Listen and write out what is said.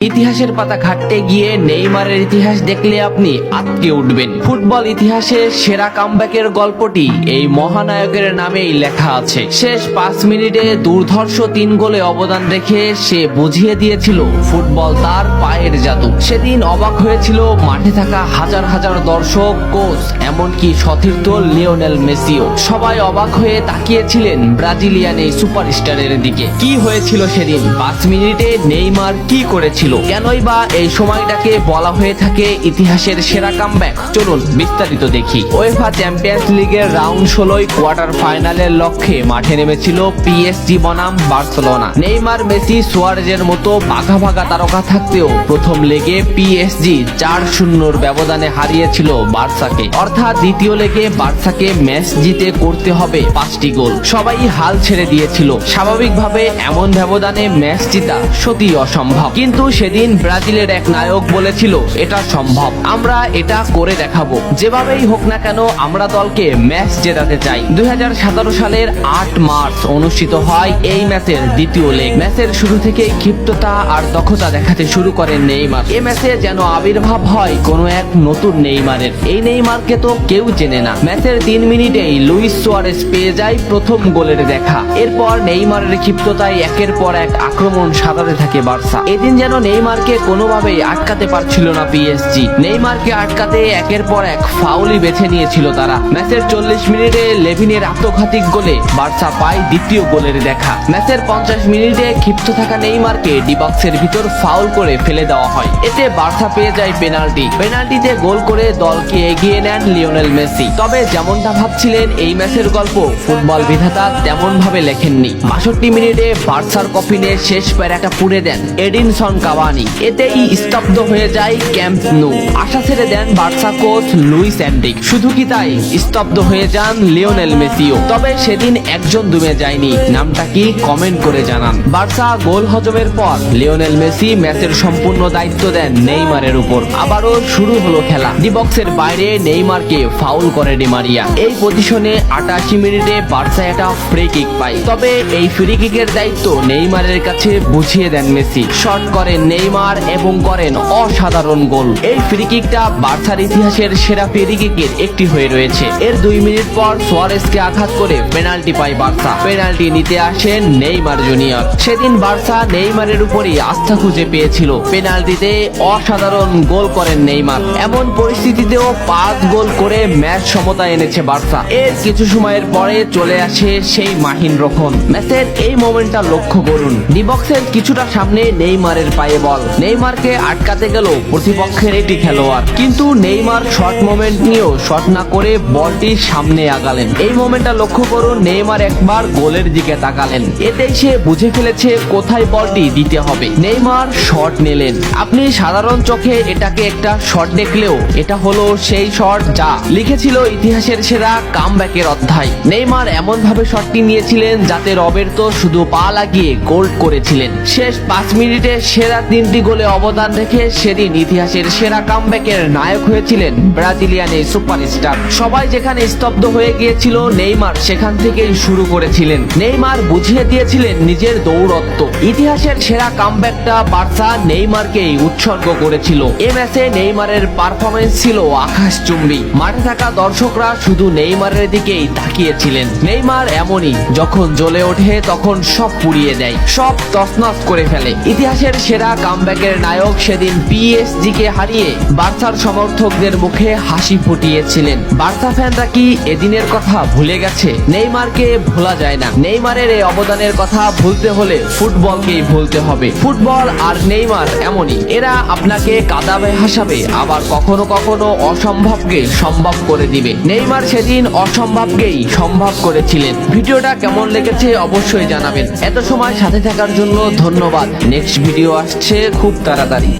ইতিহাসের পাতা ঘাটতে গিয়ে নেইমারের ইতিহাস দেখলে আপনি আঁতকে উঠবেন। ফুটবল ইতিহাসে সেরা কামব্যাকের গল্পটি এই মহানায়কের নামেই লেখা আছে। শেষ 5 মিনিটে দুর্ধর্ষ 3 গোলে অবদান রেখে সে বুঝিয়ে দিয়েছিল ফুটবল তার পায়ের জাদু। সেদিন অবাক হয়েছিল মাঠে থাকা হাজার হাজার দর্শক, কোচ, এমনকি সতীর্থ লিওনেল মেসিও। সবাই অবাক হয়ে তাকিয়েছিলেন ব্রাজিলিয়ান এই সুপারস্টারের দিকে। কি হয়েছিল সেদিন? 5 মিনিটে নেইমার কি করেছিল? কেনই বা এই সময়টাকে বলা হয়ে থাকে ইতিহাসের সেরা কামব্যাক? চলুন বিস্তারিত দেখি। উয়েফা চ্যাম্পিয়ন্স লিগের রাউন্ড 16 কোয়ার্টার ফাইনালের লক্ষ্যে মাঠে নেমেছিল পিএসজি বনাম বার্সেলোনা। নেইমার, মেসি, সুয়ারেজের মতো ভাগা ভাগা তারকা থাকতেও প্রথম লেগে পিএসজি 4-0 ব্যবধানে হারিয়েছিল বার্সাকে। অর্থাৎ দ্বিতীয় লেগে বার্সাকে ম্যাচ জিতে করতে হবে 5টি গোল। সবাই হাল ছেড়ে দিয়েছিল। স্বাভাবিকভাবে এমন ব্যবধানে ম্যাচ জিতা সত্যি অসম্ভব, কিন্তু সেদিন ব্রাজিলের এক নায়ক বলেছিল এটা সম্ভব, আমরা এটা করে দেখাবো। যেভাবেই হোক না কেন আমরা দলকে ম্যাচ জেতাতে চাই। 2017 সালের 8 মার্চ অনুষ্ঠিত হয় এই ম্যাচের দ্বিতীয় লেগ। ম্যাচের শুরু থেকেই ক্ষিপ্ততা আর দক্ষতা দেখাতে শুরু করেন নেইমার। এই ম্যাচে যেন আবির্ভাব হয় কোনো এক নতুন নেইমারের। এই নেইমারকে তো কেউ চেনে না। ম্যাচের 3 মিনিটেই লুইস সুয়ারেজ পেয়ে যায় প্রথম গোলের দেখা। এরপর নেইমারের ক্ষিপ্ততায় একের পর এক আক্রমণ সাজাতে থাকে বার্সা। এদিন যেন নেইমারকে কোনোভাবেই আটকাতে পারছিল না পিএসজি। নেইমারকে আটকাতে একের পর এক ফাউলই বেছে নিয়েছিল তারা। ম্যাচের 40 মিনিটে লেভিনের আত্মঘাতী গোলে বার্সা পায় দ্বিতীয় গোলের দেখা। ম্যাচের 50 মিনিটে ক্ষিপ্ত থাকা নেইমারকে ডি বক্সের ভিতর ফাউল করে ফেলে দেওয়া হয়। এতে বার্সা পেয়ে যায় পেনাল্টিতে গোল করে দলকে এগিয়ে নেন লিওনেল মেসি। তবে যেমনটা ভাবছিলেন এই ম্যাচের গল্প ফুটবল বিধাতা তেমন ভাবে লেখেননি। 62 মিনিটে বার্সার কফিনে শেষ প্যারাটা পুড়ে দেন এডিনসন কাভানি। এতেই স্তব্ধ হয়ে যায় ক্যাম্প নু। আশা ছেড়ে দেন বার্সা কোচ লুইস এনরিক। শুধু কি তাই, স্তব্ধ হয়ে যান লিওনেল মেসিও। তবে সেদিন একজন দমে যায়নি। নামটা কি? কমেন্ট করে জানান। বার্সা গোল হজমের পর লিওনেল মেসি ম্যাচের সম্পূর্ণ দায়িত্ব দেন নেইমারের উপর। আবারও শুরু হলো খেলা। ডি বক্সের বাইরে নেইমারকে ফাউল করে ডি মারিয়া। এই পজিশনে 88 মিনিটে বার্সা একটা ফ্রি কিক পায়। তবে এই ফ্রি কিকের দায়িত্ব নেইমারের কাছে বুঝিয়ে দেন মেসি। শট করেন নেইমার এবং করেন অসাধারণ গোল। এই ফ্রি কিকটা বার্সার ইতিহাসের সেরা ফ্রি কিকের একটি হয়ে রয়েছে। এর 2 মিনিট পর সুয়ারেজকে আঘাত করে পেনাল্টি পায় বার্সা। পেনাল্টি নিতে আসেন নেইমার জুনিয়র। সেদিন বার্সা নেইমারের উপরই আস্থা খুঁজে পেয়েছিল। পেনাল্টিতে অসাধারণ গোল করেন নেইমার। এমন পরিস্থিতিতেও 5 গোল করে ম্যাচ সমতা এনেছে বার্সা। এর কিছু সময়ের পরে চলে আসে সেই মাহিন রক্ষণ। ম্যাচের এই মোমেন্টটা লক্ষ্য করুন। ডি বক্সের কিছুটা সামনে নেইমারের পায়ে বল। নেইমারকে আটকাতে গেল প্রতিপক্ষের একটি খেলোয়াড়, কিন্তু নেইমার শর্ট মোমেন্ট নিয়েও শট না করে বলটি সামনে আগালেন। এই মোমেন্টটা লক্ষ্য করুন। নেইমার একবার গোলের দিকে তাকালেন। এতেই সে বুঝে ফেলেছে কোথায় বলটি দিতে হবে। নেইমার শট নিলেন। আপনি সাধারণ চোখে এটাকে একটা শট দেখলেও এটা হলো সেই শট যা লিখেছিল ইতিহাসের সেরা কামব্যাকের অধ্যায়। নেইমার এমন ভাবে শটটি নিয়েছিলেন যাতে রবের্তো শুধু পা লাগিয়ে গোল করেছিলেন। শেষ 5 মিনিটে সেরা 3টি গোলে অবদান রেখে সেদিন ইতিহাসের সেরা কামব্যাকের নায়ক হয়েছিলেন ব্রাজিলিয়ান এই সুপারস্টার। সবাই যেখানে স্তব্ধ হয়ে গিয়েছিল নেইমার সেখান থেকেই শুরু করেছিলেন। নেইমার বুঝিয়ে দিয়েছিলেন নিজের দৌড়ত্ব। ইতিহাসের সেরা কামব্যাকটা বার্সা নেইমারকেই উৎসর্গ করেছিল। এ ম্যাচে নেইমারের পারফরমেন্স ছিল আকাশচুম্বী। মাঠে থাকা দর্শকরা শুধু নেইমারের দিকেই তাকিয়েছিলেন। নেইমার এমনই, যখন জ্বলে ওঠে তখন সব পুড়িয়ে দেয়, সব তছনছ করে ফেলে। ইতিহাসের সেরা কামব্যাকের নায়ক সেদিন পিএসজি কে হারিয়ে বার্সার সমর্থকদের মুখে হাসি ফুটিয়েছিলেন। বার্সা ফ্যানরা কি এদিনের কথা ভুলে গেছে? নেইমারকে ভোলা যায় না। নেইমারের এই অবদানের কথা ভুলতে হলে ফুটবলকেই ভুলতে হবে। ফুটবল আর নেইমার এমনই, এরা আপনাকে কাঁদাবে, হাসাবে, আবার কখনো কখনো অসম্ভবকে সম্ভব করে দিবে। নেইমার সেদিন অসম্ভবকেই সম্ভব করেছিলেন। ভিডিওটা কেমন লেগেছে অবশ্যই জানাবেন। এত সময় সাথে থাকার জন্য ধন্যবাদ। নেক্সট ভিডিও আসছে খুব তাড়াতাড়ি।